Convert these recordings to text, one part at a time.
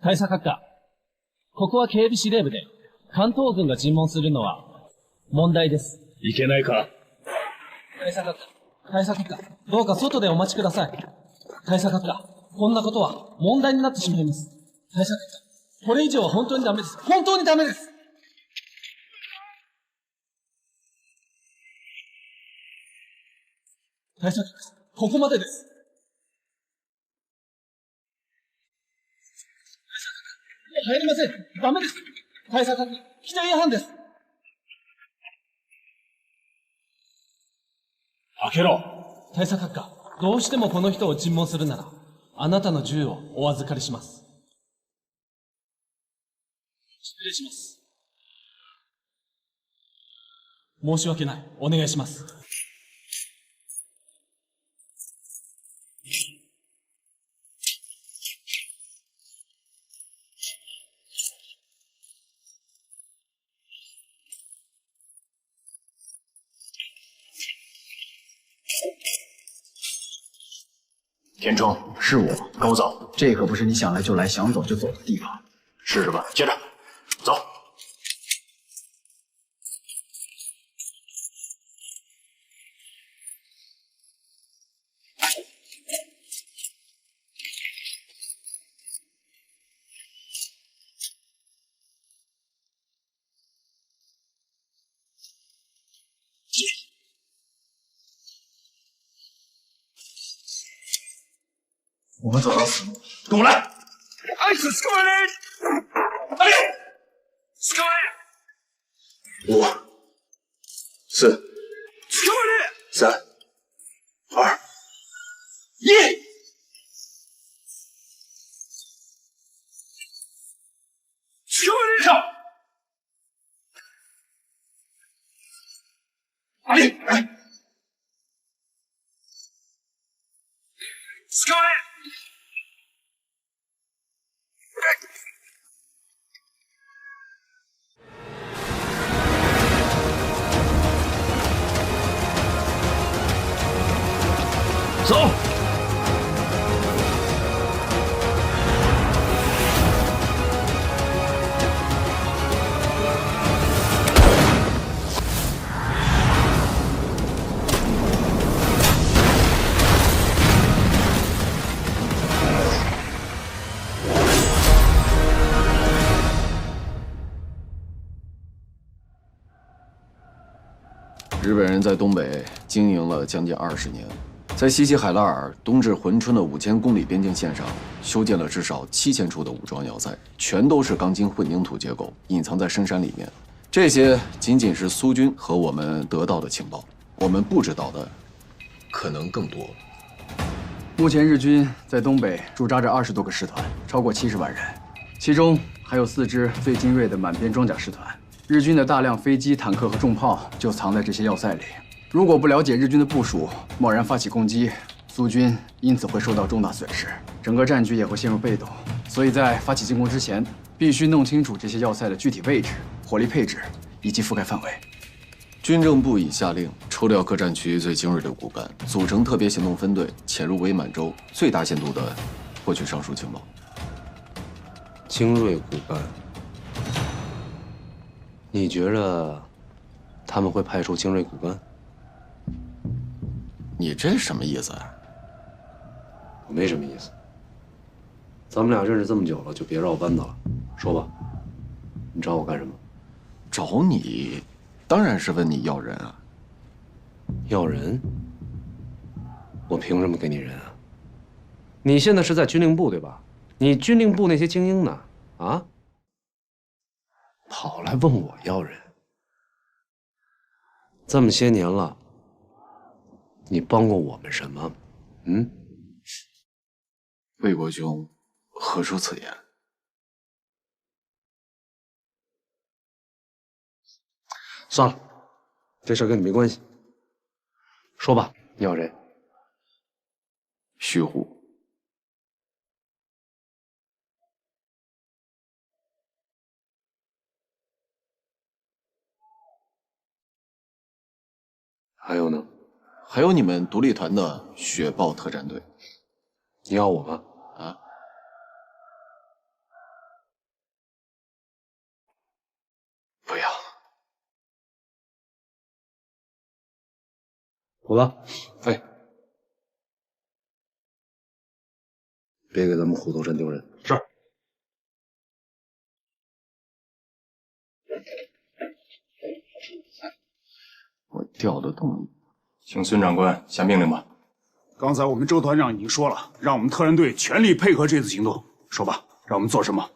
大佐閣下、ここは警備司令部で、関東軍が尋問するのは、問題です。いけないか。大佐閣下、どうか外でお待ちください。大佐閣下、こんなことは問題になってしまいます。大佐閣下、これ以上は本当にダメです。本当にダメです。大佐閣下、ここまでです。入りません。ダメです。大佐閣下、規定違反です。開けろ。大佐閣下、どうしてもこの人を尋問するなら、あなたの銃をお預かりします。失礼します。申し訳ない。お願いします。田冲，是我。跟我走。这可不是你想来就来、想走就走的地方。试试吧。接着，走。我们走到死路，跟我来。哎，是什么人？哎，什么人？5、4、3、2、1。上！阿力，来！捕まれ！走！日本人在东北经营了将近20年，在西西海拉尔东至珲春的5000公里边境线上，修建了至少7000处的武装要塞，全都是钢筋混凝土结构，隐藏在深山里面。这些仅仅是苏军和我们得到的情报，我们不知道的可能更多。目前日军在东北驻扎着20多个师团，超过70万人，其中还有4支最精锐的满编装甲师团。日军的大量飞机、坦克和重炮就藏在这些要塞里。如果不了解日军的部署，贸然发起攻击，苏军因此会受到重大损失，整个战局也会陷入被动。所以在发起进攻之前，必须弄清楚这些要塞的具体位置、火力配置以及覆盖范围。军政部已下令抽调各战区最精锐的骨干，组成特别行动分队，潜入伪满洲，最大限度地获取上述情报。精锐骨干，你觉着他们会派出精锐骨干？你这什么意思啊？我没什么意思。咱们俩认识这么久了，就别绕弯子了。说吧，你找我干什么？找你，当然是问你要人啊。要人？我凭什么给你人啊？你现在是在军令部对吧？你军令部那些精英呢？啊？跑来问我要人？这么些年了，你帮过我们什么？嗯？魏国兄何出此言？算了，这事跟你没关系。说吧，你要谁？徐虎。还有呢？还有你们独立团的雪豹特战队。你要我吗？啊？虎子，哎，别给咱们虎头山丢人。是。我调得动你，请孙长官下命令吧。刚才我们周团长已经说了，让我们特战队全力配合这次行动。说吧，让我们做什么？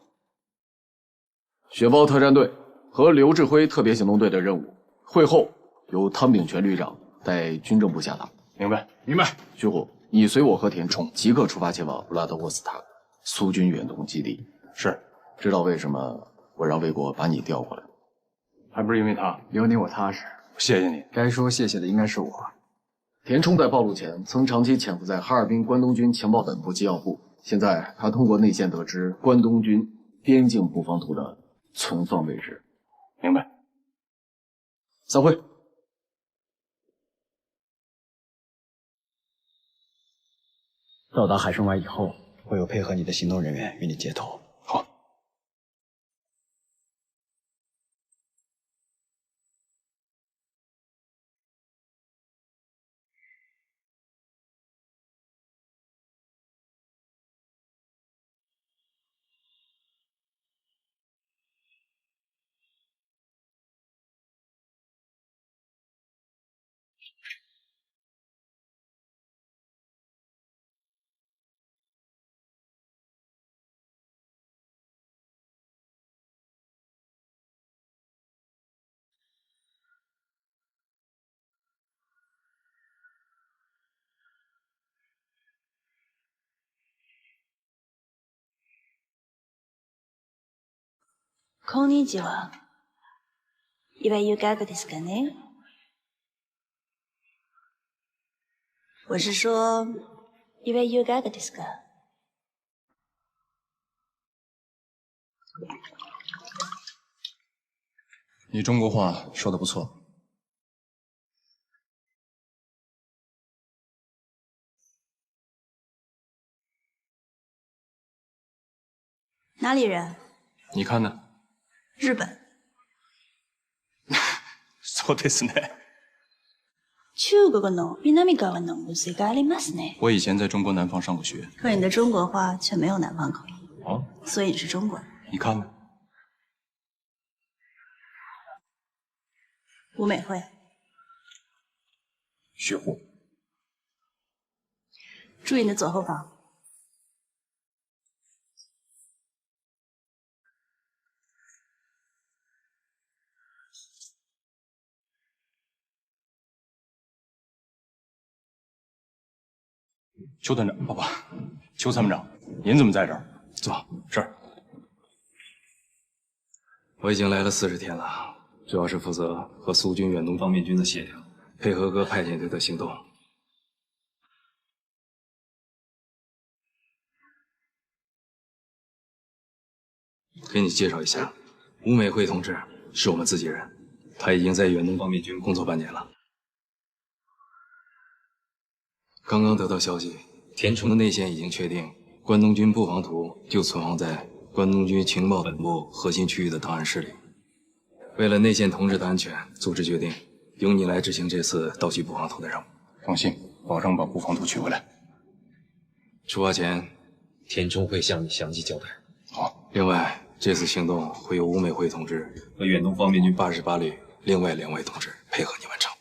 雪豹特战队和刘志辉特别行动队的任务，会后由汤炳全旅长带军政部下达。明白。明白。徐虎，你随我和田冲即刻出发前往布拉德沃斯塔克苏军远东基地。是。知道为什么我让魏国把你调过来？还不是因为他。有你我踏实。谢谢你。该说谢谢的应该是我。田冲在暴露前曾长期潜伏在哈尔滨关东军情报本部机要部，现在他通过内线得知关东军边境布防图的存放位置。明白。散会。到达海参崴以后，会有配合你的行动人员与你接头。好。こんにちは。岩井いかがですかね？我是说，岩井いかがですか？你中国话说的不错。哪里人？你看呢？日本。そうですね。中国の南側のmusicがありますね。我以前在中国南方上过学。可你的中国话却没有南方口音。哦。所以你是中国人。你看呢？吴美惠。雪狐。注意你的左后方。邱团长，不，邱参谋长，您怎么在这儿？坐。是。我已经来了40天了，主要是负责和苏军远东方面军的协调，配合各派遣队的行动。给你介绍一下，吴美惠同志是我们自己人，他已经在远东方面军工作半年了。刚刚得到消息，田冲的内线已经确定，关东军布防图就存放在关东军情报本部核心区域的档案室里。为了内线同志的安全，组织决定由你来执行这次盗取布防图的任务。放心，保证把布防图取回来。出发前，田冲会向你详细交代。好。另外，这次行动会由吴美惠同志和远东方面军88旅另外2位同志配合你完成。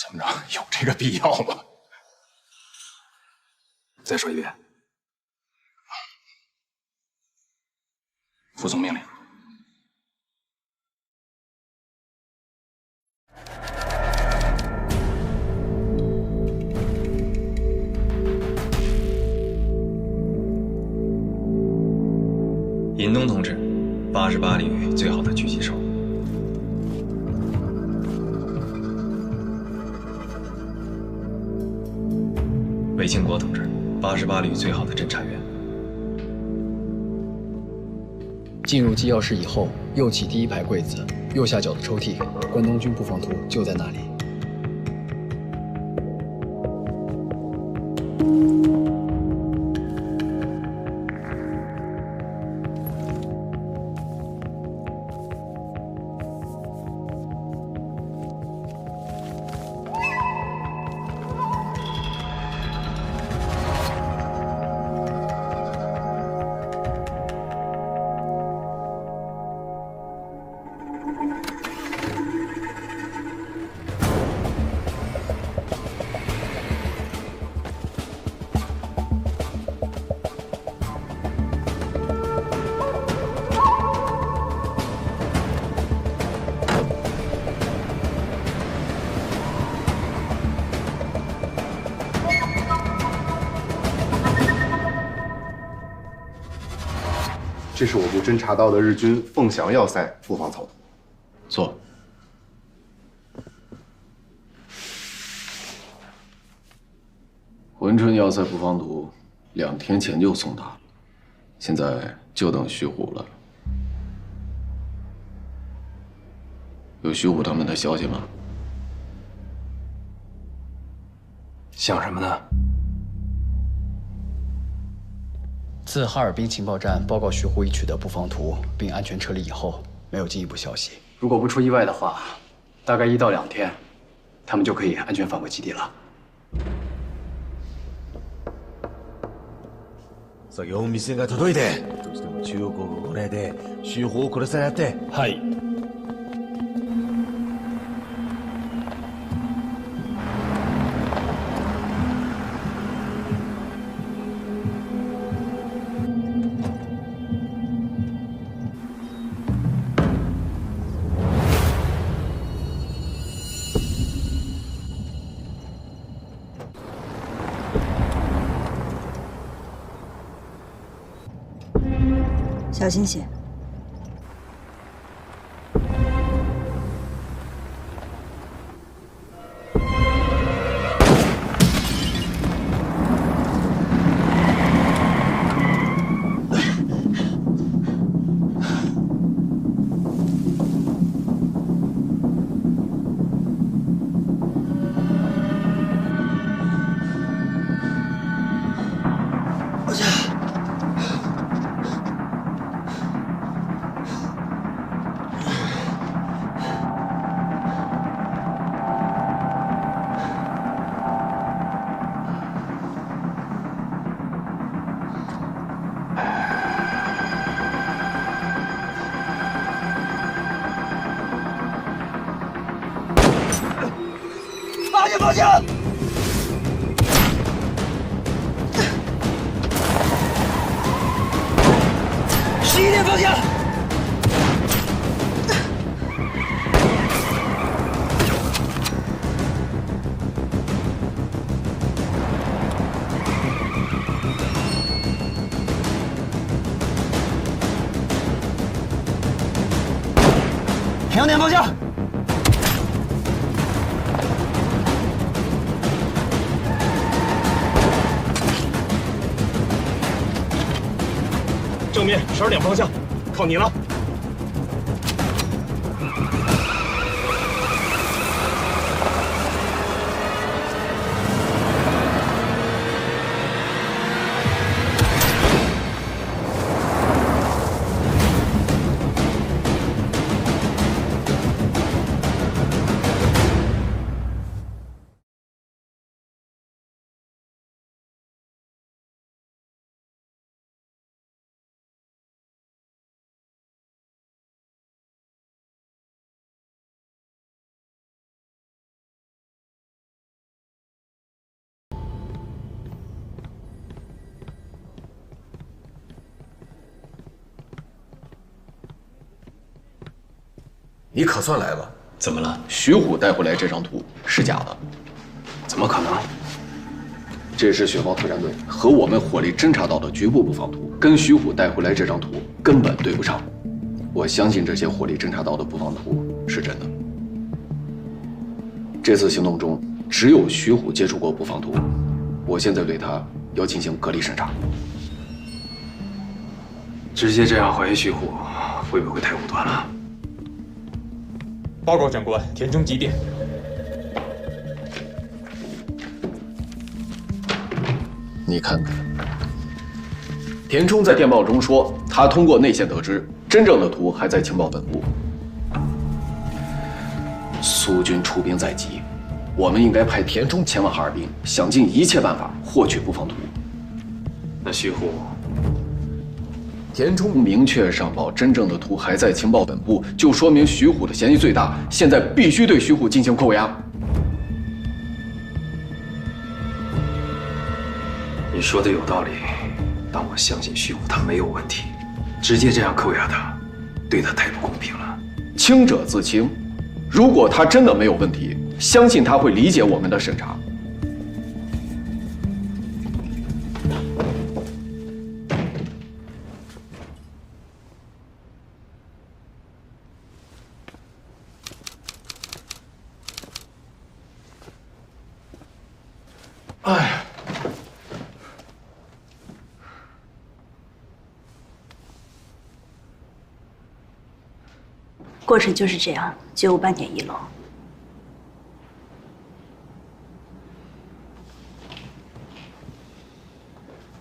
参谋长，有这个必要吗？再说一遍。服从命令。尹东同志，88旅最好的狙击手。韦庆国同志，88旅最好的侦察员。进入机要室以后，右起第1排柜子，右下角的抽屉，关东军布防图就在那里。这是我部侦察到的日军凤翔要塞布防草图。坐。珲春要塞布防图2天前就送达了，现在就等徐虎了。有徐虎他们的消息吗？想什么呢？自哈尔滨情报站报告徐虎已取得布防图并安全撤离以后，没有进一步消息。如果不出意外的话，大概1到2天，他们就可以安全返回基地了。作業店が届いて、どうしても中央航空これで修法を殺されて。はい。小心些。发现方向！11点方向！2点方向！正面12点方向，靠你了。你可算来了！怎么了？徐虎带回来这张图是假的，怎么可能？这是雪豹特战队和我们火力侦察到的局部布防图，跟徐虎带回来这张图根本对不上。我相信这些火力侦察到的布防图是真的。这次行动中，只有徐虎接触过布防图，我现在对他要进行隔离审查。直接这样怀疑徐虎，会不会太武断了？报告长官，田中急电。你看看，田冲在电报中说，他通过内线得知，真正的图还在情报本部。苏军出兵在即，我们应该派田冲前往哈尔滨，想尽一切办法获取布防图。那徐虎，田冲明确上报真正的图还在情报本部，就说明徐虎的嫌疑最大。现在必须对徐虎进行扣押。你说的有道理，但我相信徐虎他没有问题，直接这样扣押他，对他太不公平了。清者自清，如果他真的没有问题，相信他会理解我们的审查。过程就是这样，绝无半点遗漏。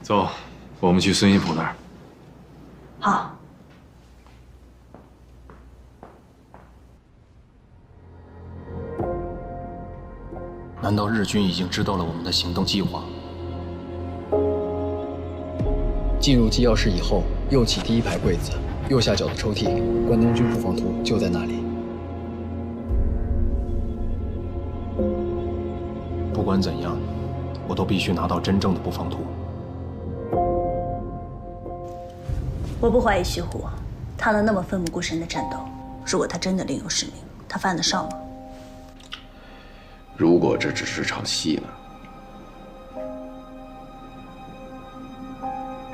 走，我们去孙一普那儿。好。难道日军已经知道了我们的行动计划？进入机要室以后，右起第一排柜子，右下角的抽屉，关东军布防图就在那里。不管怎样，我都必须拿到真正的布防图。我不怀疑徐虎，他能那么奋不顾身的战斗。如果他真的另有使命，他犯得上吗？如果这只是场戏呢？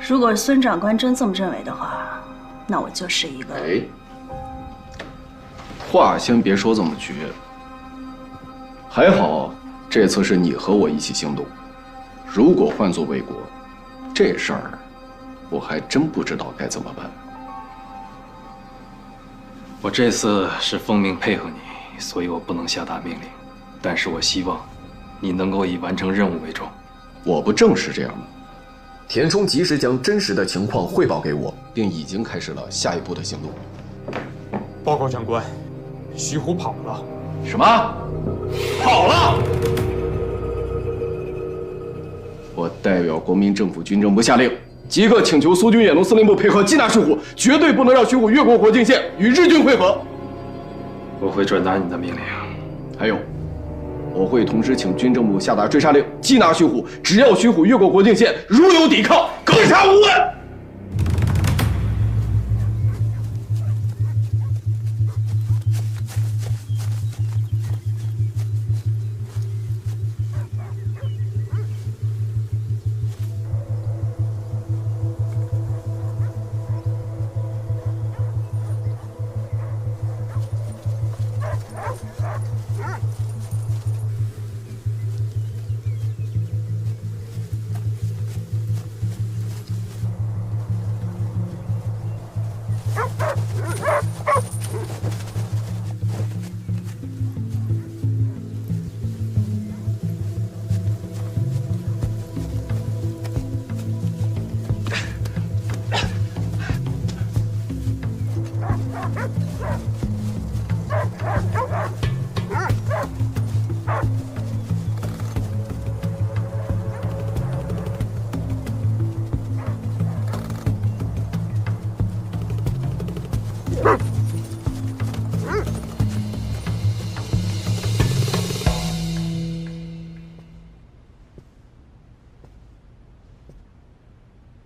如果孙长官真这么认为的话，那我就是一个……哎，话先别说这么绝。还好，这次是你和我一起行动。如果换做魏国，这事儿我还真不知道该怎么办。我这次是奉命配合你，所以我不能下达命令。但是我希望你能够以完成任务为重。我不正是这样吗？田冲及时将真实的情况汇报给我，并已经开始了下一步的行动。报告长官，徐虎跑了。什么？跑了？我代表国民政府军政部下令，即刻请求苏军演农司令部配合缉拿徐虎，绝对不能让徐虎越过国境线与日军会合。我会转达你的命令。还有，我会同时请军政部下达追杀令，缉拿徐虎。只要徐虎越过国境线，如有抵抗，格杀无问。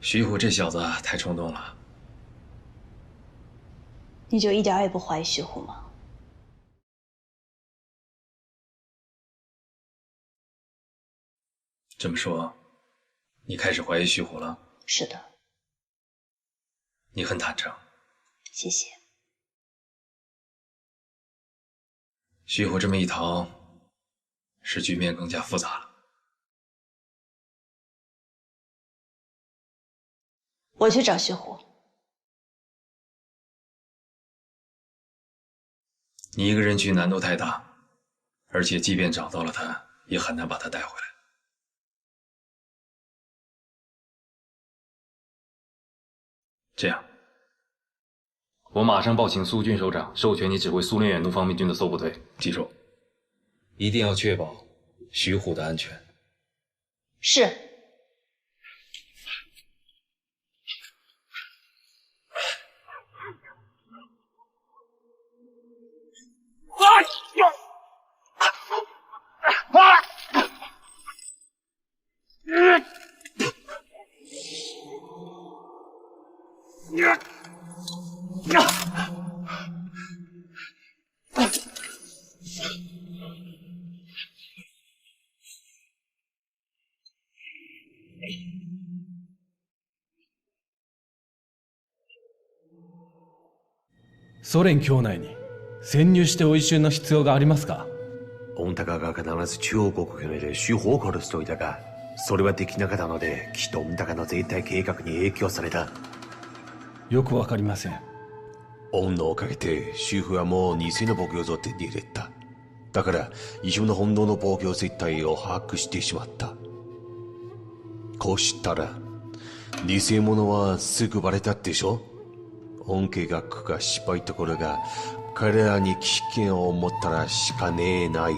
徐虎这小子太冲动了。你就一点也不怀疑徐虎吗？这么说，你开始怀疑徐虎了？是的。你很坦诚。谢谢。徐虎这么一逃，使局面更加复杂了。我去找徐虎。你一个人去难度太大，而且即便找到了他，也很难把他带回来。这样，我马上报请苏军首长，授权你指挥苏联远东方面军的搜捕队。记住，一定要确保徐虎的安全。是。ソ連境内に潜入して追い収の必要がありますか？御鷹が必ず中央国境で主砲を殺すといたが、それはできなかったので、きっと御鷹の絶対計画に影響された。よくわかりません。恩のおかげで主婦はもう偽の防御像を手に入れた。だから異種の本当の防御生態を把握してしまった。こうしたら偽物はすぐバレたでしょ。恩計画が失敗ところが彼らに危険を持ったらしかねえない。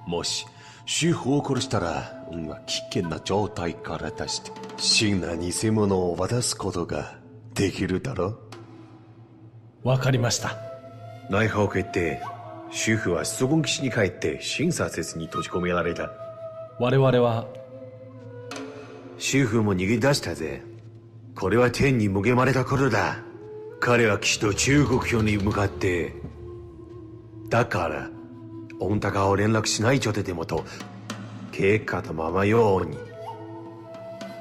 もし主婦を殺したら運は危険な状態から出して真な偽物を渡すことができるだろう。わかりました。内報を受けて主婦は出軍基地に帰って審査説に閉じ込められた。我々は主婦も逃げ出したぜ。これは天に無まれた頃だ。彼はきっと中国表に向かって、だから御鷹を連絡しない状態でもと結果とままように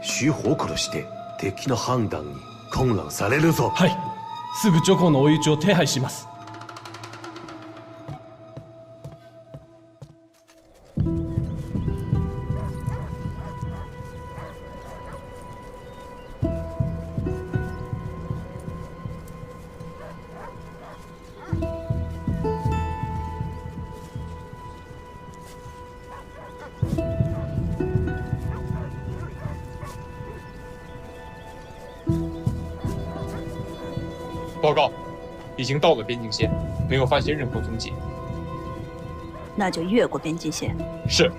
主婦を殺して敵の判断に混乱されるぞ。はい、すぐジョコの追い打ちを手配します。报告，已经到了边境线，没有发现任何踪迹。那就越过边境线。是。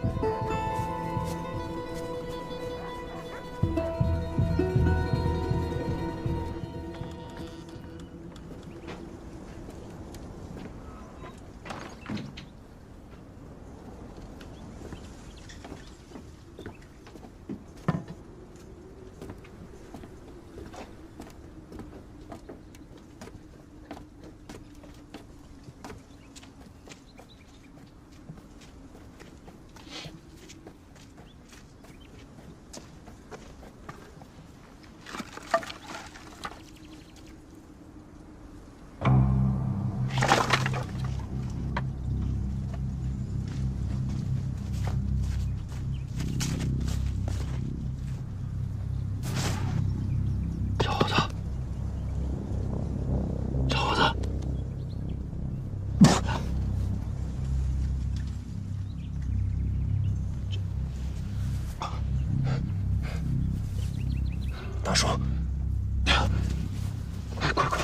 大叔，快走！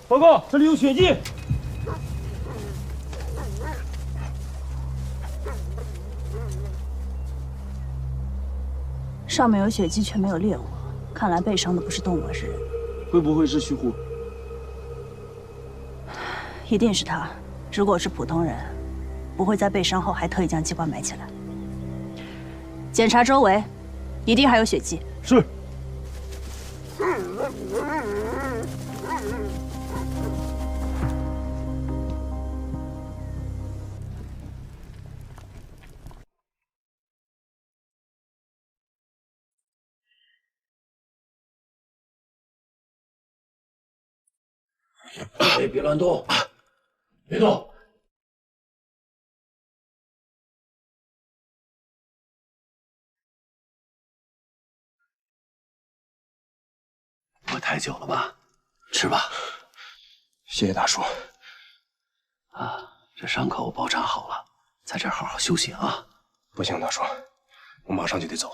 报告，这里有血迹。上面有血迹，却没有猎物，看来被伤的不是动物，而是人。会不会是徐虎？一定是他。如果是普通人，不会在被伤后还特意将机关埋起来。检查周围，一定还有血迹。是。哎，别乱动，别动！饿太久了吧？吃吧。谢谢大叔。啊，这伤口包扎好了，在这儿好好休息啊。不行，大叔，我马上就得走。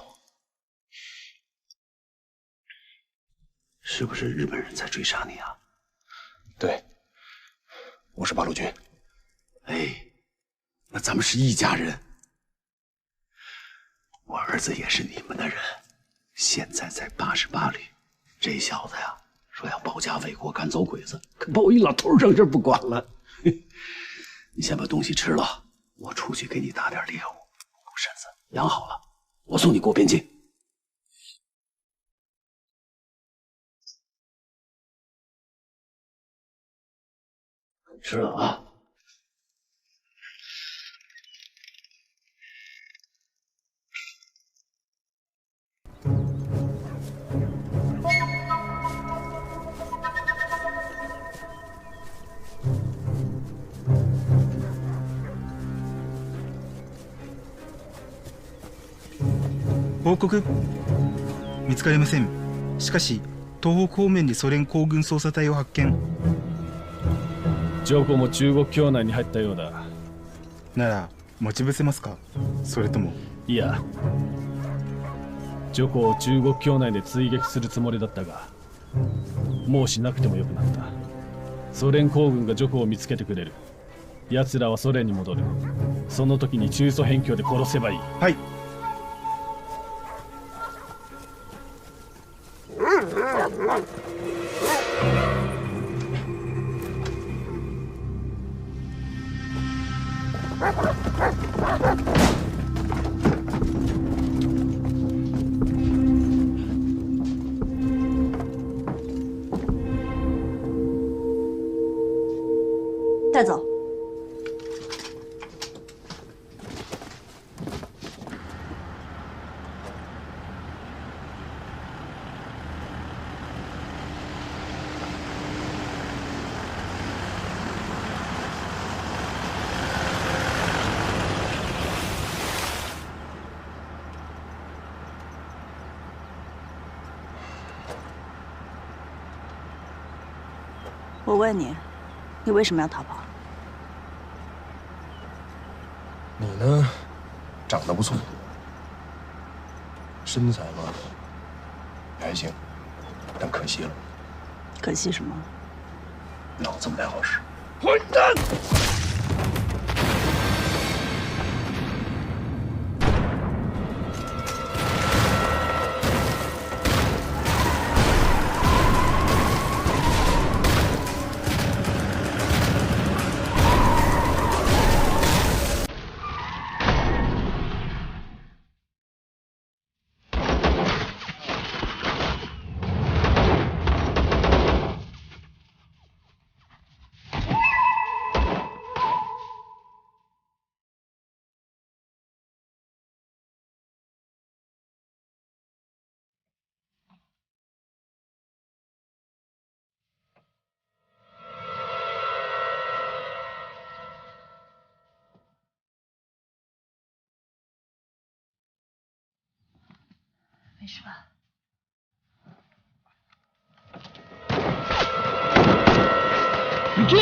是不是日本人在追杀你啊？对，我是八路军。哎，那咱们是一家人。我儿子也是你们的人，现在在88旅。这小子呀，说要保家卫国，赶走鬼子，可把我一老头扔这儿不管了。你先把东西吃了，我出去给你打点猎物，补身子，养好了，我送你过边境。吃了啊。報告。見つかりません。しかし東北方面にソ連行軍捜査隊を発見。ジョコも中国境内に入ったようだ。なら待ち伏せますか、それとも。いや、ジョコを中国境内で追撃するつもりだったが、もうしなくてもよくなった。ソ連行軍がジョコを見つけてくれる。奴らはソ連に戻る。その時に中ソ辺境で殺せばいい。はい。带走。我问你，你为什么要逃跑？你呢，长得不错，身材嘛也还行，但可惜了，可惜什么？脑子不太好使。混蛋！没事吧？你去！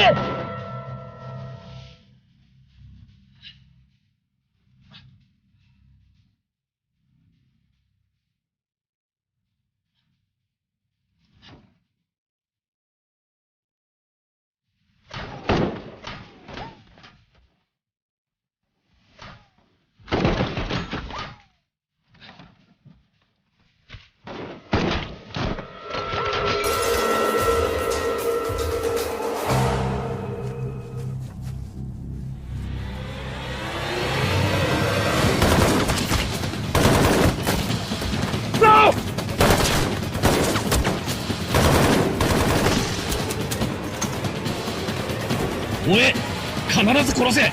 俺、必ず殺せ！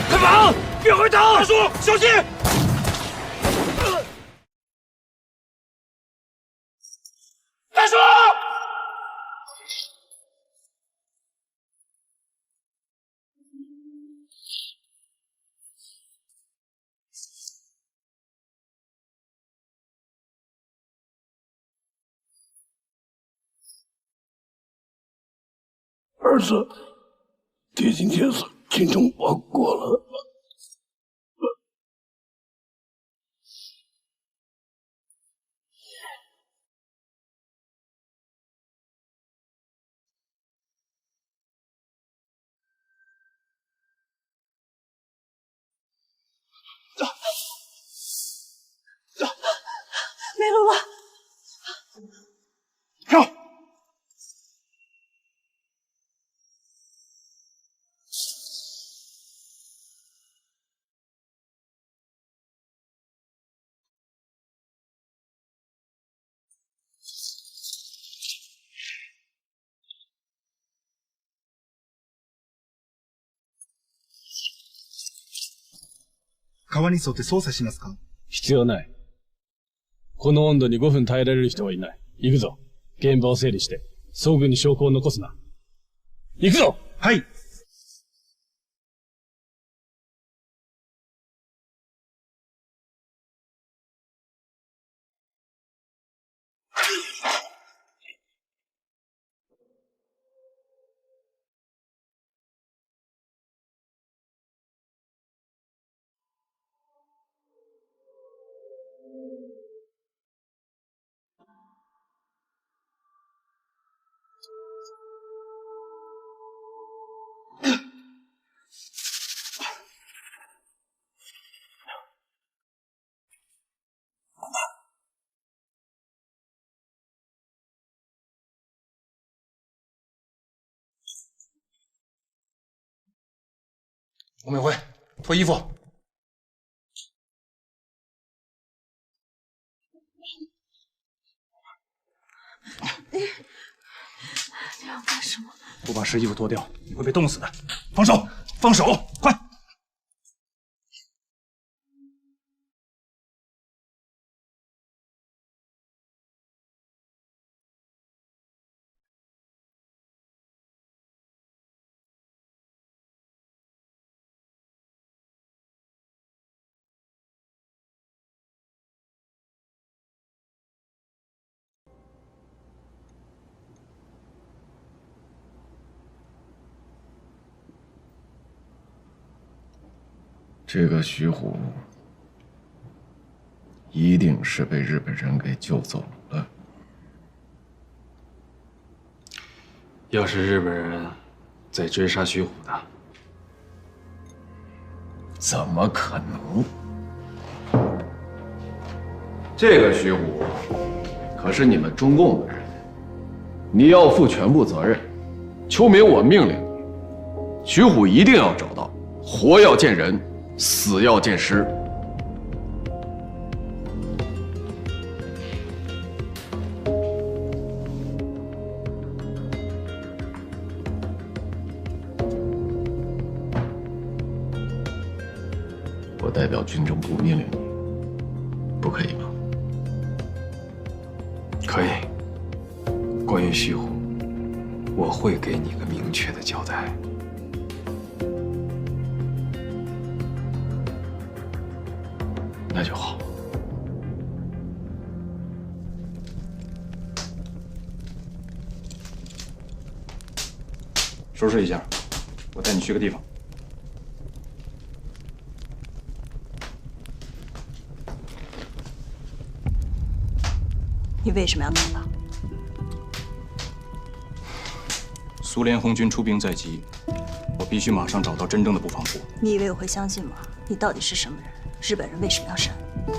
快跑！别回头！大叔，小心！大叔！儿子，爹今天是精忠报国了。没路了。跳！川に沿って操作しますか？必要ない。この温度に5分耐えられる人はいない。行くぞ。現場を整理して、総軍に証拠を残すな。行くぞ！はい。董美辉，脱衣服。你要干什么？不把湿衣服脱掉，你会被冻死的。放手！放手！快！这个徐虎一定是被日本人给救走了。要是日本人在追杀徐虎的，怎么可能？这个徐虎可是你们中共的人，你要负全部责任。秋明，我命令你，徐虎一定要找到，活要见人，死要见尸。我代表军政部命令你，不可以吗？可以。关于徐虎，我会给你个明确的交代。那就好。收拾一下，我带你去个地方。你为什么要逃跑？苏联红军出兵在即，我必须马上找到真正的布防部。你以为我会相信吗？你到底是什么人？日本人为什么要杀你？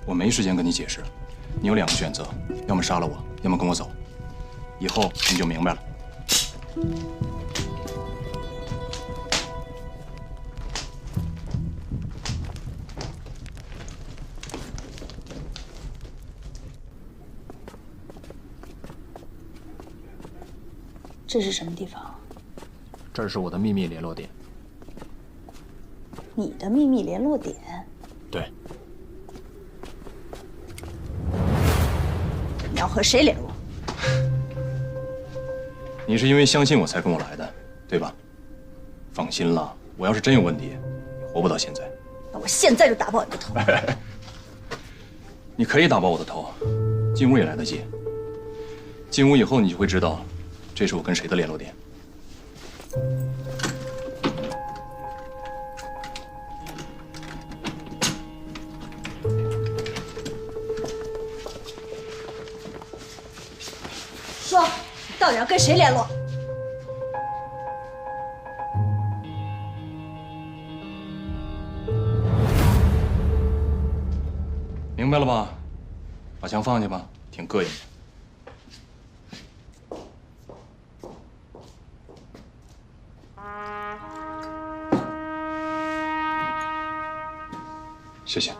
我没时间跟你解释，你有2个选择，要么杀了我，要么跟我走。以后你就明白了。这是什么地方？这是我的秘密联络点。你的秘密联络点？对。你要和谁联络？你是因为相信我才跟我来的，对吧？放心了，我要是真有问题，你活不到现在。那我现在就打爆你的头！你可以打爆我的头，进屋也来得及。进屋以后，你就会知道，这是我跟谁的联络点。说，你到底要跟谁联络？明白了吧？把枪放下吧，挺膈应的。谢谢。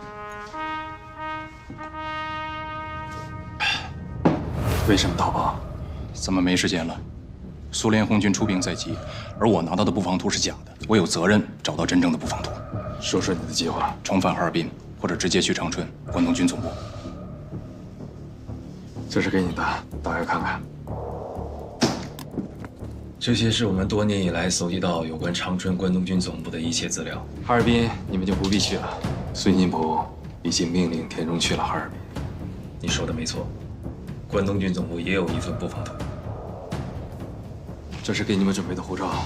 为什么逃跑？咱们没时间了。苏联红军出兵在即，而我拿到的布防图是假的，我有责任找到真正的布防图。说说你的计划。重返哈尔滨，或者直接去长春关东军总部。这是给你的，打开看看。这些是我们多年以来搜集到有关长春关东军总部的一切资料。哈尔滨你们就不必去了，孙金普已经命令田中去了哈尔滨。你说的没错，关东军总部也有一份布防图。这是给你们准备的护照，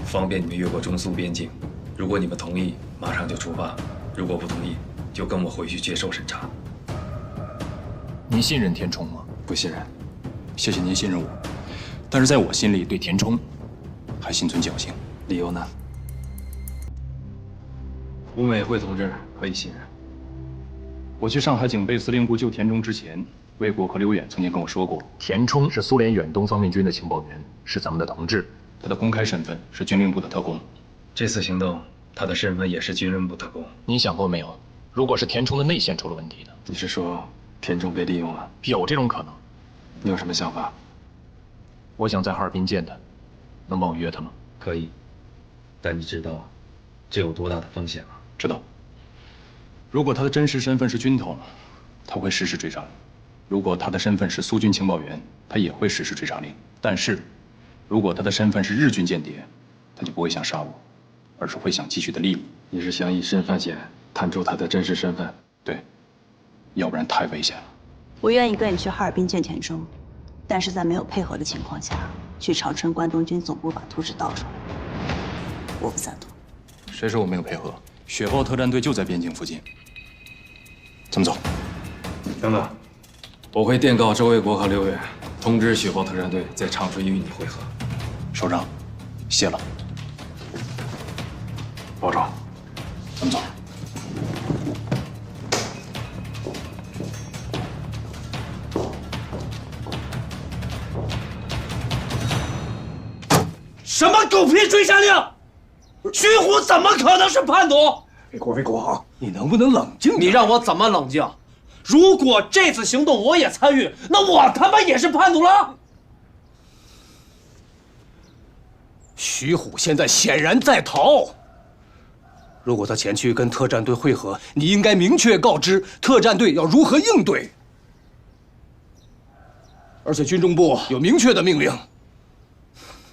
方便你们越过中苏边境。如果你们同意，马上就出发；如果不同意，就跟我回去接受审查。您信任田冲吗？不信任。谢谢您信任我，但是在我心里对田冲还心存侥幸。理由呢？吴美惠同志可以信任。我去上海警备司令部救田冲之前，魏国和刘远曾经跟我说过，田冲是苏联远东方面军的情报员，是咱们的同志。他的公开身份是军令部的特工。这次行动，他的身份也是军人部特工。你想过没有？如果是田冲的内线出了问题呢？你是说田冲被利用了？有这种可能。你有什么想法？我想在哈尔滨见他，能帮我约他吗？可以，但你知道这有多大的风险吗？知道。如果他的真实身份是军统，他会实施追杀令；如果他的身份是苏军情报员，他也会实施追杀令。但是，如果他的身份是日军间谍，他就不会想杀我，而是会想继续的利用。你是想以身犯险，探出他的真实身份？对，要不然太危险了。我愿意跟你去哈尔滨见田中，但是在没有配合的情况下，去长春关东军总部把图纸倒出来，我不赞同。谁说我没有配合？雪豹特战队就在边境附近。咱们走。等等，我会电告周卫国和刘远，通知雪豹特战队在长春与你会合。首长，谢了。保重。咱们走。什么狗屁追杀令！徐虎怎么可能是叛徒？卫国啊，你能不能冷静？你让我怎么冷静？如果这次行动我也参与，那我他妈也是叛徒了。徐虎现在显然在逃。如果他前去跟特战队会合，你应该明确告知特战队要如何应对。而且军政部有明确的命令，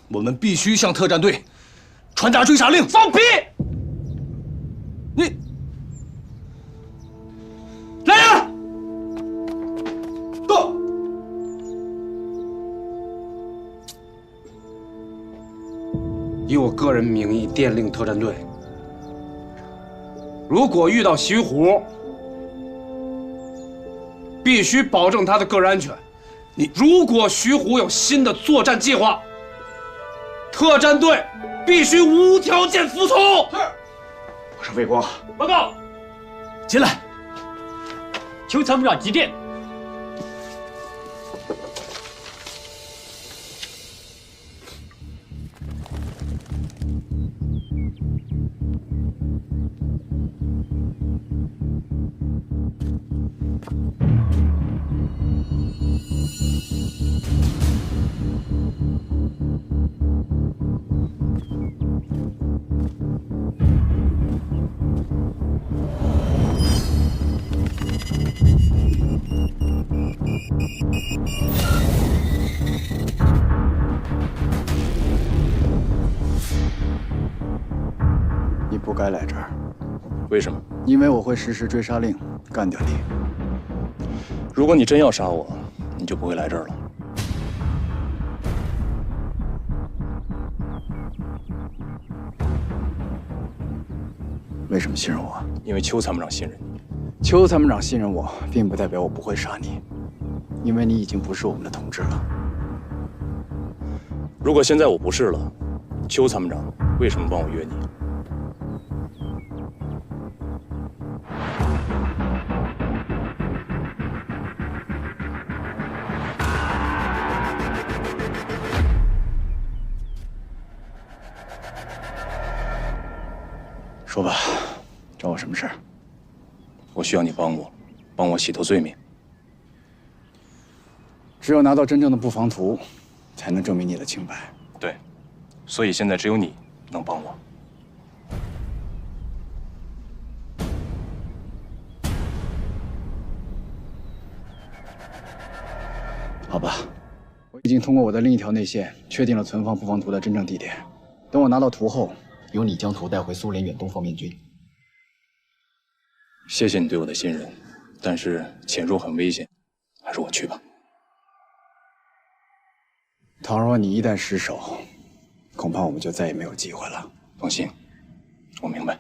我们必须向特战队传达追杀令。放屁！你来人！到！以我个人名义电令特战队，如果遇到徐虎，必须保证他的个人安全。如果徐虎有新的作战计划，特战队必须无条件服从。是。我是卫国。报告。进来。邱参谋长急电。你不该来这儿。为什么？因为我会实施追杀令，干掉你。如果你真要杀我，你就不会来这儿了。为什么信任我？因为邱参谋长信任你。邱参谋长信任我，并不代表我不会杀你，因为你已经不是我们的同志了。如果现在我不是了，邱参谋长为什么帮我约你？说吧，找我什么事儿？我需要你帮我洗脱罪名。只有拿到真正的布防图，才能证明你的清白。对，所以现在只有你能帮我。好吧，我已经通过我的另一条内线确定了存放布防图的真正地点。等我拿到图后，由你将图带回苏联远东方面军。谢谢你对我的信任，但是潜入很危险，还是我去吧。倘若你一旦失手，恐怕我们就再也没有机会了。放心，我明白。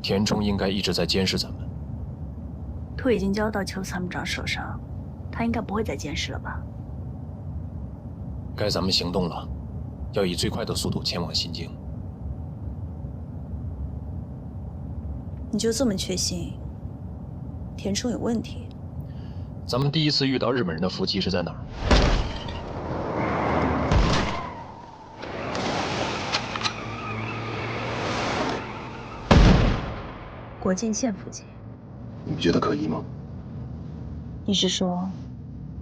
田中应该一直在监视咱们。图已经交到邱参谋长手上，他应该不会再监视了吧？该咱们行动了，要以最快的速度前往新京。你就这么确信田中有问题？咱们第一次遇到日本人的伏击是在哪儿？国境线附近。你不觉得可疑吗？你是说，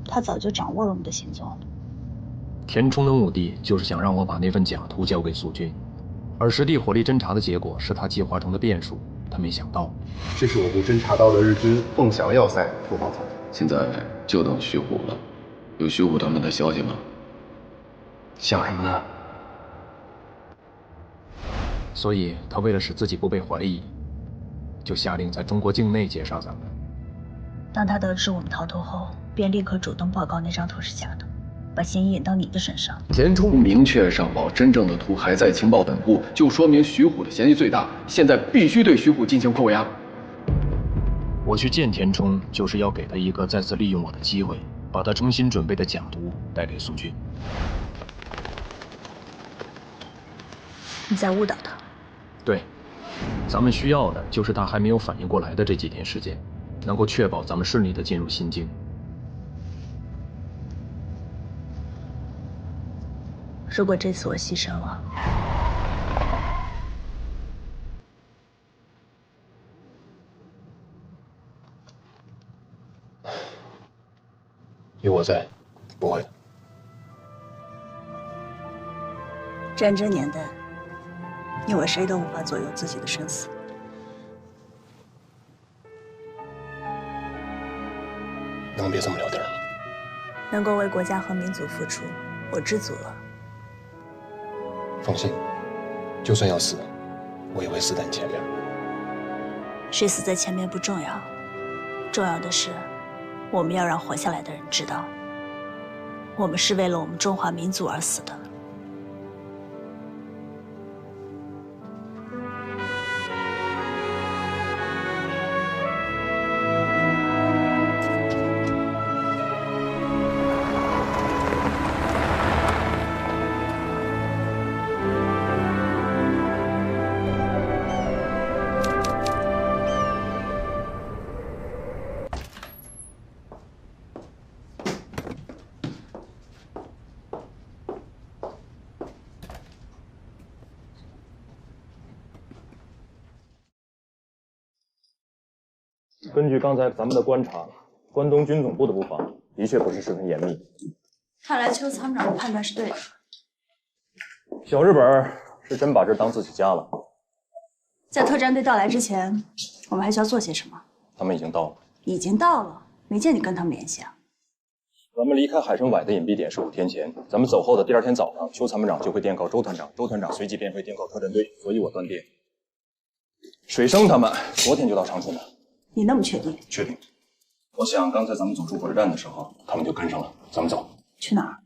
他早就掌握了我们的行踪？田中的目的就是想让我把那份假图交给苏军，而实地火力侦察的结果是他计划中的变数。他没想到，这是我部侦察到的日军凤翔要塞布防草图。现在就等徐虎了。有徐虎他们的消息吗？想什么呢？所以他为了使自己不被怀疑，就下令在中国境内截杀咱们。当他得知我们逃脱后，便立刻主动报告那张图是假的，把嫌疑引到你的身上。田中明确上报真正的图还在情报本部，就说明徐虎的嫌疑最大。现在必须对徐虎进行扣押。我去见田中，就是要给他一个再次利用我的机会，把他重新准备的假图带给苏军。你在误导他。对，咱们需要的就是他还没有反应过来的这几天时间，能够确保咱们顺利的进入新京。如果这次我牺牲了，有我在，不会的。战争年代，你我谁都无法左右自己的生死。能别这么聊天吗？能够为国家和民族付出，我知足了。放心，就算要死，我也会死在你前面。谁死在前面不重要，重要的是，我们要让活下来的人知道，我们是为了我们中华民族而死的。根据刚才咱们的观察，关东军总部的布防的确不是十分严密。看来邱参谋长的判断是对的。小日本是真把这当自己家了。在特战队到来之前，我们还需要做些什么？他们已经到了。已经到了，没见你跟他们联系啊？咱们离开海参崴的隐蔽点是5天前，咱们走后的第2天早上，邱参谋长就会电告周团长，周团长随即便会电告特战队，所以我断电。水生他们昨天就到长春了。你那么确定？确定。我想刚才咱们走出火车站的时候，他们就跟上了。咱们走。去哪儿？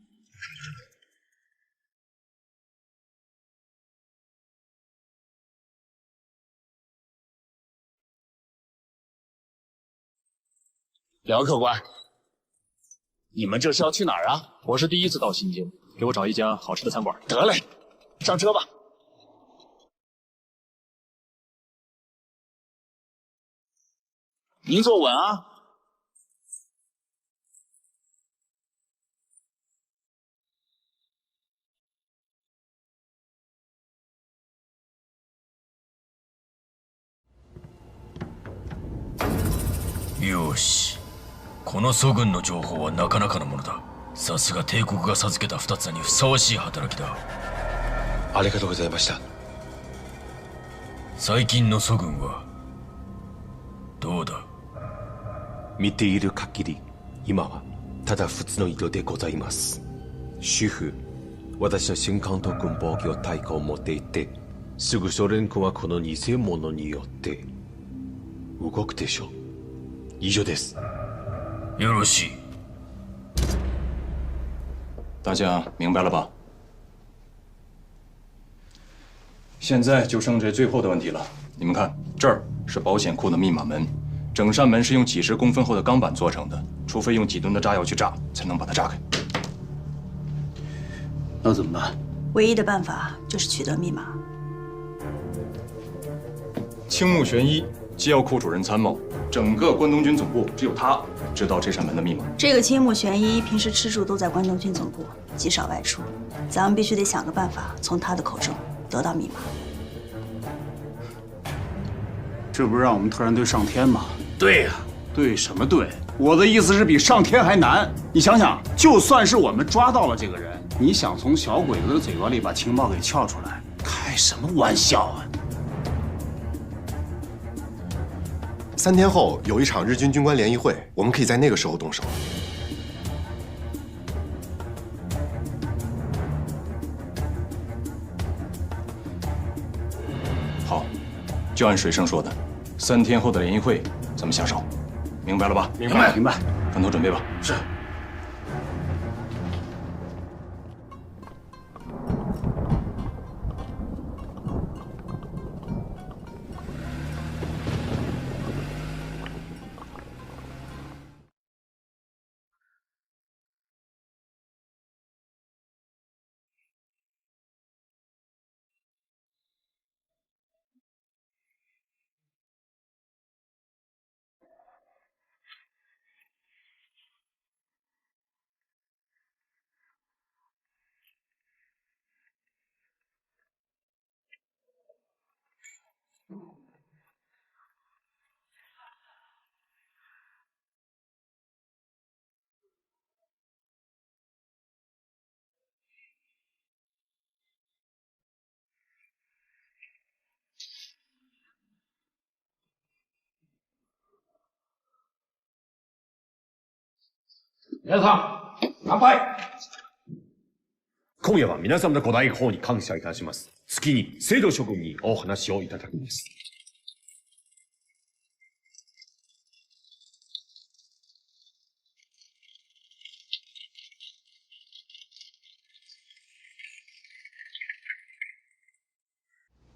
梁客官，你们这是要去哪儿啊？我是第一次到新京，给我找一家好吃的餐馆。得嘞，上车吧。您坐稳啊！よし、この蘇軍の情報はなかなかのものだ。さすが帝国が授けた2つにふさわしい働きだ。ありがとうございました。最近の蘇軍はどうだ？見ている限り、今はただ普通の色でございます。主婦、私の新関東軍防御大会を持っていて、すぐソ連軍はこの偽物によって動くでしょう。以上です。よろしい。大家明白了吧？现在就剩这最后的问题了。你们看，这儿是保险库的密码门，整扇门是用几十公分厚的钢板做成的，除非用几吨的炸药去炸，才能把它炸开。那怎么办？唯一的办法就是取得密码。青木玄一，机要库主任参谋，整个关东军总部只有他知道这扇门的密码。这个青木玄一平时吃住都在关东军总部，极少外出。咱们必须得想个办法，从他的口中得到密码。这不是让我们特战队上天吗？对呀，对什么对？我的意思是比上天还难。你想想，就算是我们抓到了这个人，你想从小鬼子的嘴巴里把情报给撬出来，开什么玩笑啊？3天后有一场日军军官联谊会，我们可以在那个时候动手。好，就按水生说的，3天后的联谊会，咱们下手，明白了吧？明白，明白。分头准备吧。是。皆さん、乾杯。今夜は皆様のご来訪に感謝いたします。月に制度諸君にお話をいただきます。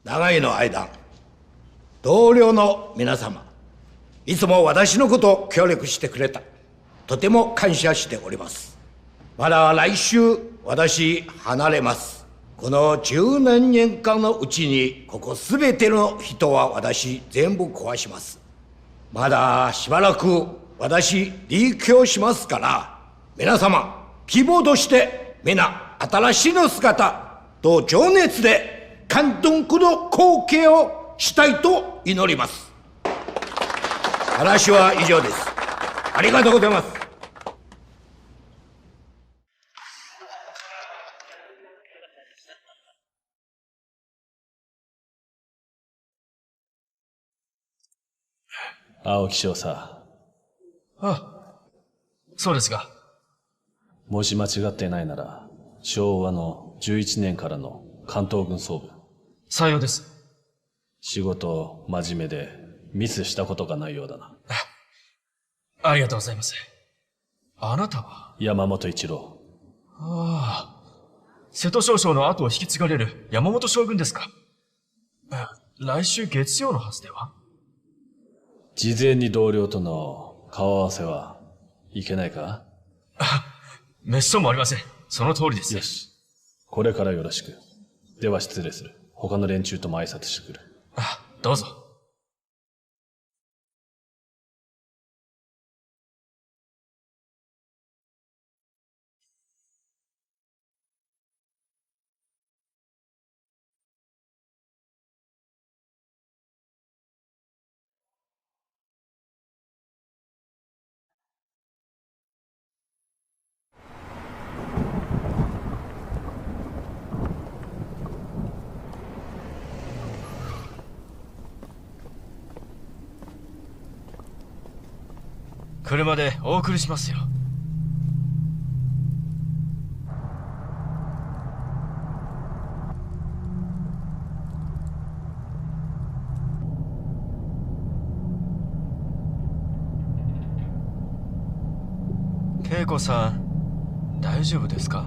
長いの間、同僚の皆様、いつも私のことを協力してくれた。とても感謝しております。まだ来週私離れます。この10何年間のうちにここ全ての人は私全部壊します。まだしばらく私離去しますから、皆様希望として皆新しいの姿と情熱で関東区の後継をしたいと祈ります。話は以上です。ありがとうございます。青木少佐。あ、そうですが。もし間違ってないなら、昭和の11年からの関東軍総部。さようです。仕事真面目でミスしたことがないようだな。ありがとうございます。あなたは山本一郎。ああ、瀬戸少将の後を引き継がれる山本将軍ですか。来週月曜のはずでは。事前に同僚との顔合わせはいけないか？めっそうもありません。その通りです。よし。これからよろしく。では失礼する。他の連中とも挨拶してくる。どうぞ。車でお送りしますよ。恵子さん、大丈夫ですか？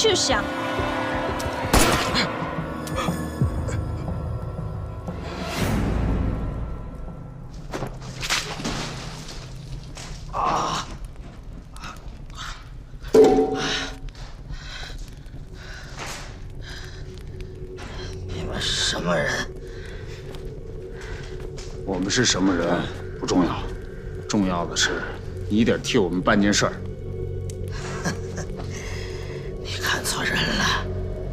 去想。你们是什么人？我们是什么人不重要，重要的是你得替我们办件事儿。你看错人了，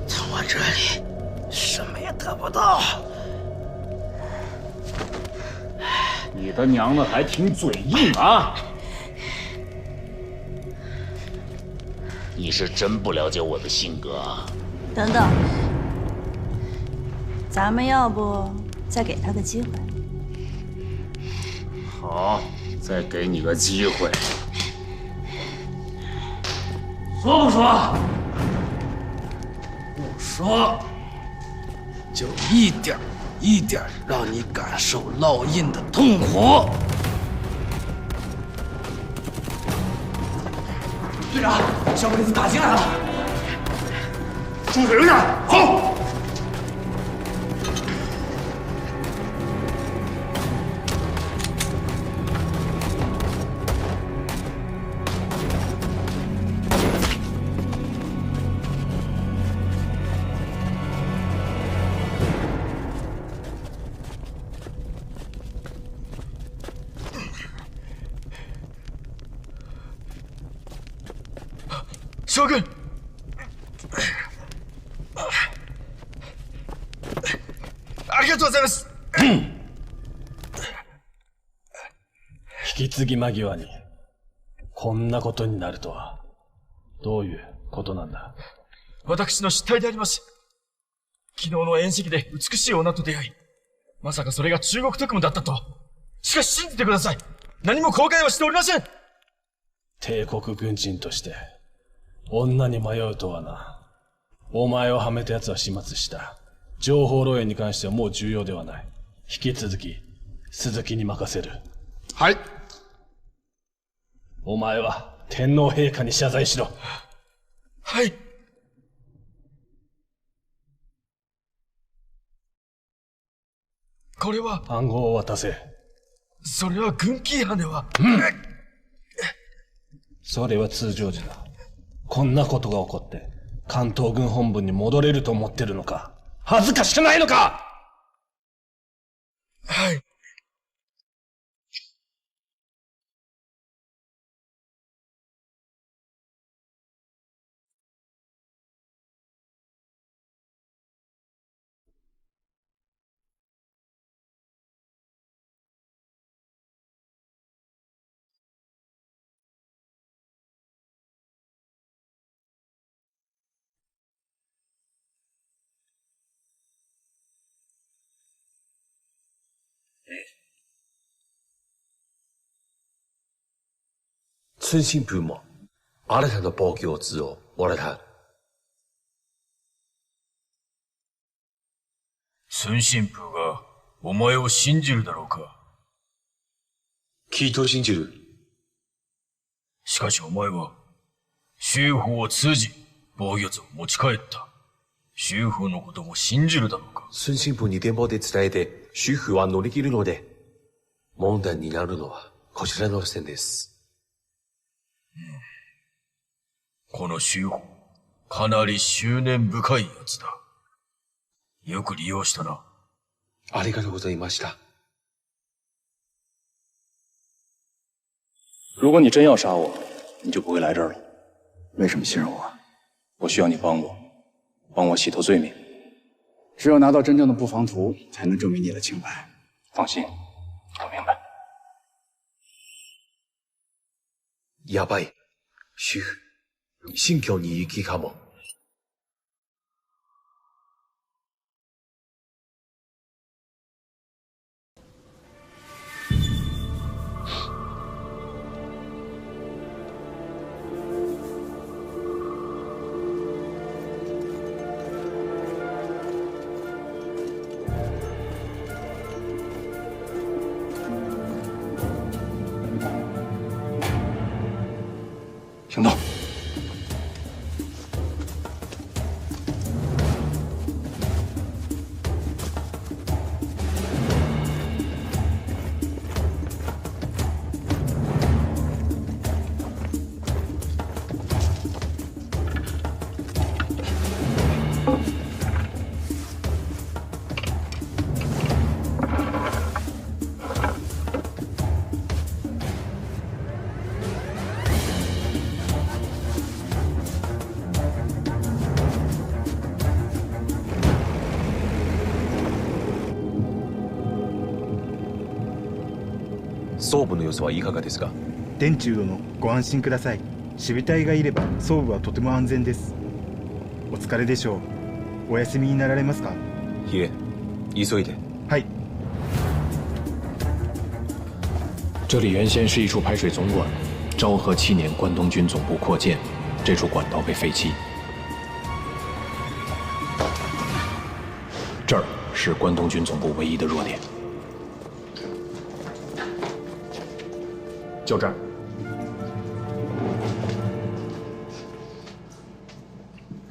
从我这里什么也得不到。你的娘的还挺嘴硬啊！你是真不了解我的性格啊！等等，咱们要不再给他个机会？好，再给你个机会，说不说？不说，就一点一点让你感受烙印的痛苦。队长，小鬼子打进来了！住嘴着，走！将軍ありがとうございます。引き継ぎ間際にこんなことになるとはどういうことなんだ？私の失態であります。昨日の宴席で美しい女と出会い、まさかそれが中国特務だったと。しかし信じてください。何も後悔はしておりません。帝国軍人として女に迷うとはな。お前をはめた奴は始末した。情報漏洩に関してはもう重要ではない。引き続き鈴木に任せる。はい。お前は天皇陛下に謝罪しろ。はい。これは暗号を渡せ。それは軍規違反では。それは通常時だ。こんなことが起こって関東軍本部に戻れると思ってるのか？恥ずかしくないのか？はい。孙新部もあなたの防御図をもらった。孫新風がお前を信じるだろうか？きっと信じる。しかしお前は州府を通じ防御図を持ち帰った。州府のことも信じるだろうか？孫新部に電報で伝えて州府は乗り切るので、問題になるのはこちらの線です。この州府、かなり執念深いやつだ。よく利用したな。ありがとうございました。如果你真要杀我，你就不会来这儿了。为什么信任我？我需要你帮我洗脱罪名。只有拿到真正的布防图，才能证明你的清白。放心，我明白。やばい。主婦、新居に行きかも。行动！装部の様子はいかがですか？天中殿、ご安心ください。守備隊がいれば装部はとても安全です。お疲れでしょう。お休みになられますか？いえ、急いで。はい。这里原先是一处排水总管，昭和7年关东军总部扩建，这处管道被废弃。这儿是关东军总部唯一的弱点。就这儿。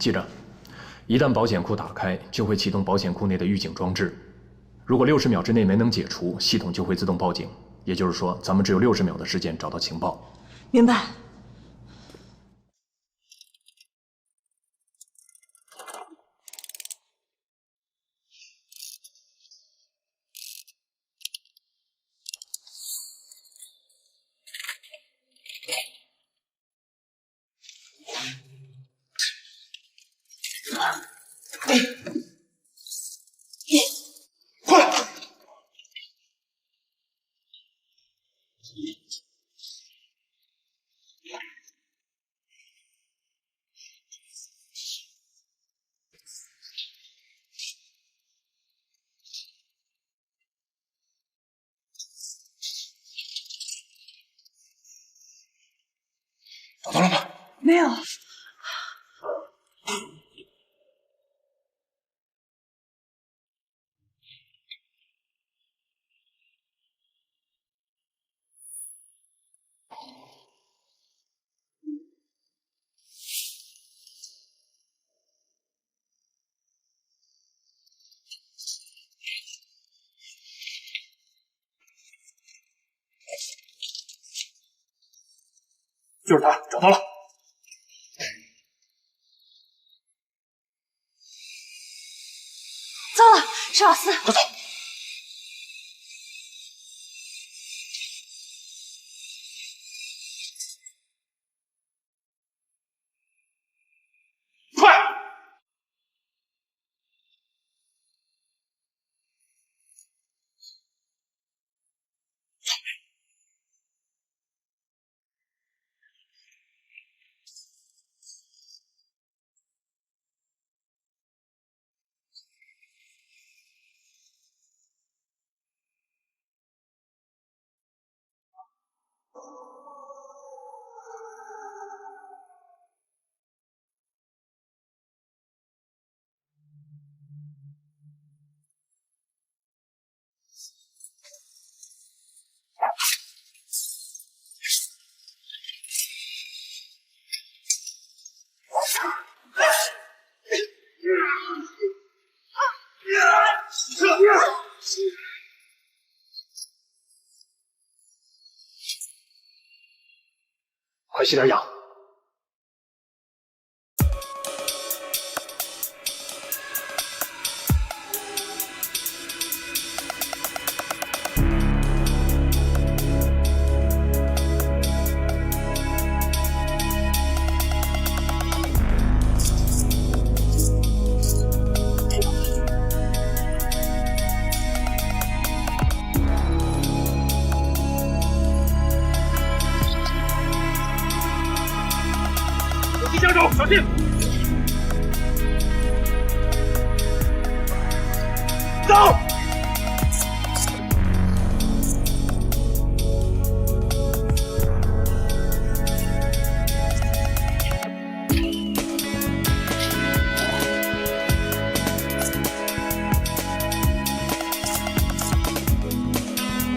记着，一旦保险库打开，就会启动保险库内的预警装置。如果60秒之内没能解除，系统就会自动报警。也就是说，咱们只有60秒的时间找到情报。明白。找到了吗？没有。就是他，找到了。糟了，施老斯，快走！快！快吸点氧。向手，小心！走！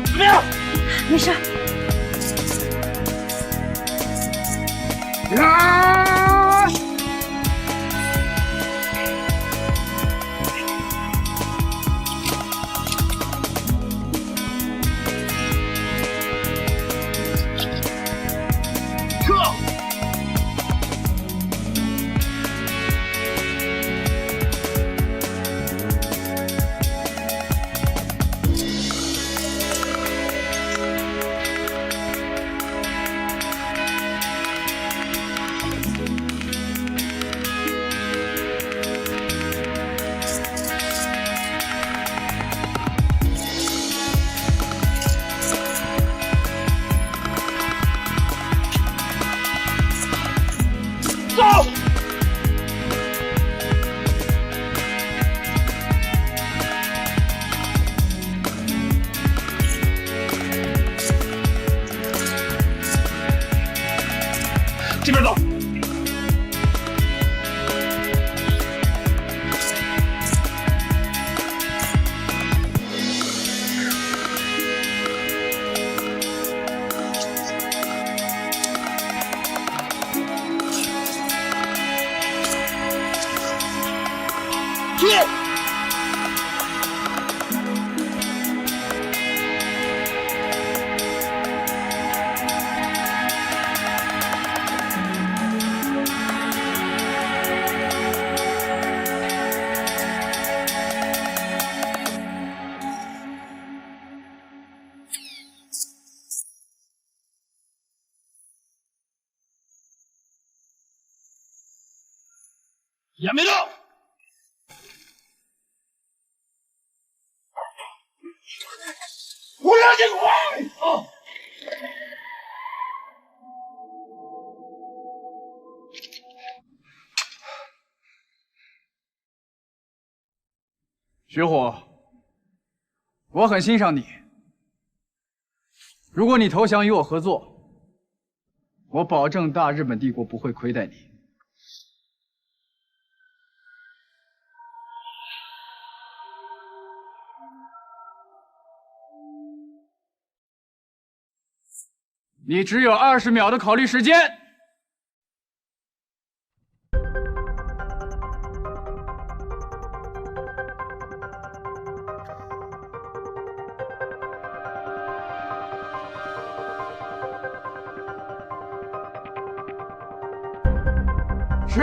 怎么样？没事。这边走。去。 やめろ！我让你滚！雪火，我很欣赏你。如果你投降与我合作，我保证大日本帝国不会亏待你。 你只有20秒的考虑时间。10、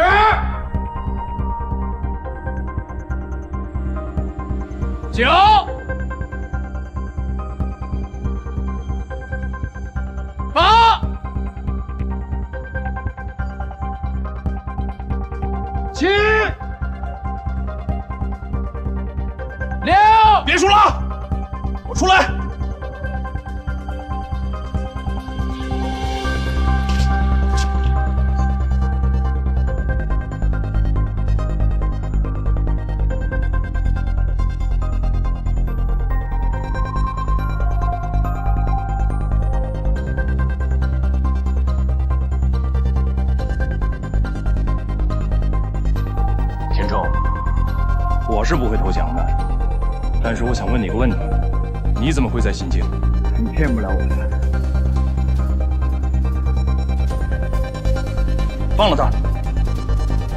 9。 8、7、6，别说了，我出来。我是不会投降的，但是我想问你个问题：你怎么会在新京？你骗不了我的。放了他。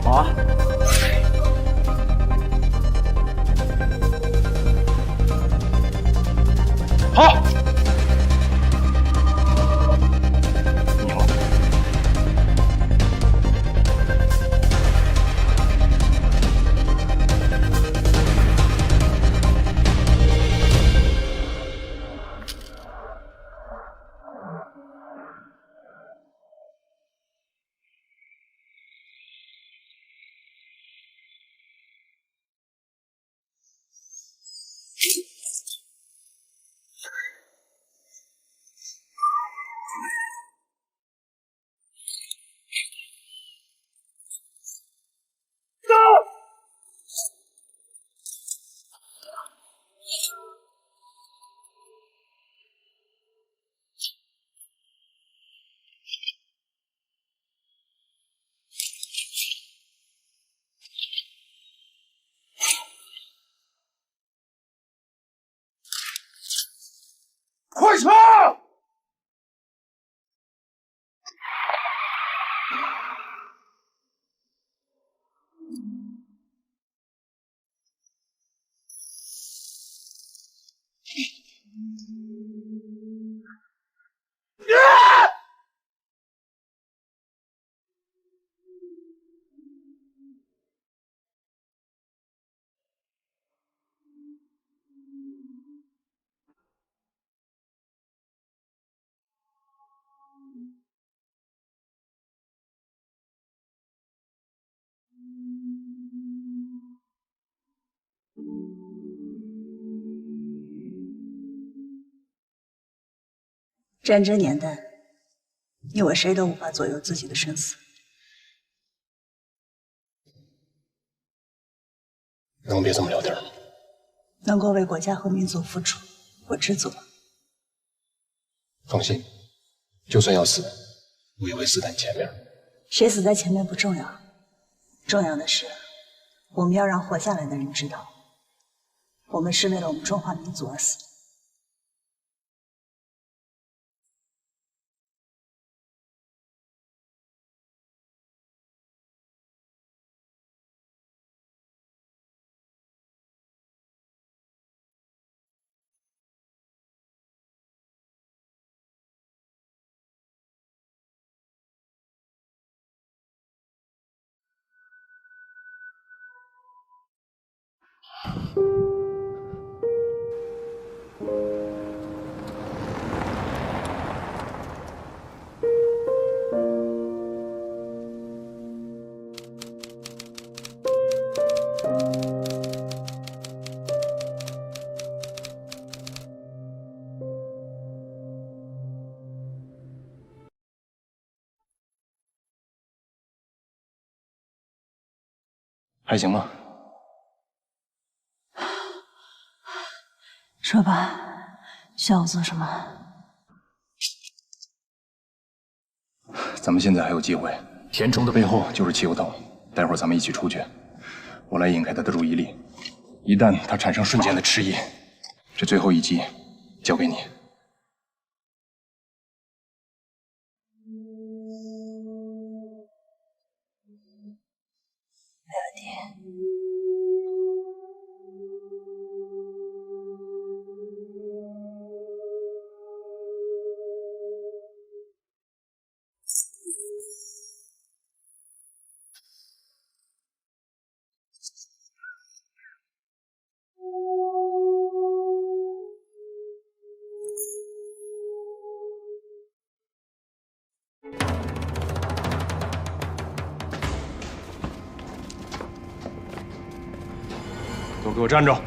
好啊。好。快撤！战争年代，你我谁都无法左右自己的生死。能别这么聊天吗？能够为国家和民族付出，我知足了。放心，就算要死，我也会死在你前面。谁死在前面不重要，重要的是，我们要让活下来的人知道，我们是为了我们中华民族而死。还行吗？说吧，需要我做什么？咱们现在还有机会。田虫的背后就是汽油桶，待会儿咱们一起出去，我来引开他的注意力。一旦他产生瞬间的迟疑，这最后一击交给你。没问题。都给我站着！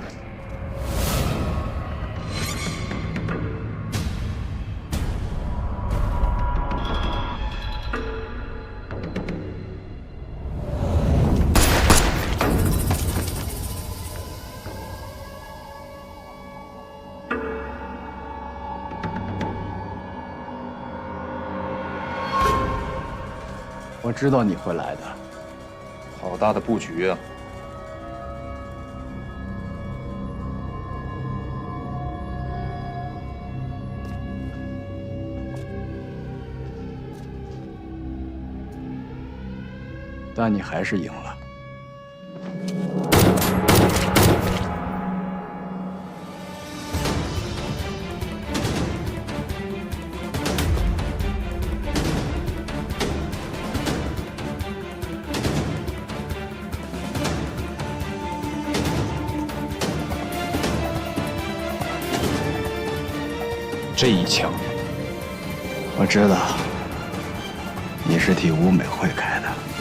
我知道你会来的。好大的布局啊！但你还是赢了。这一枪，我知道，你是替吴美惠开的。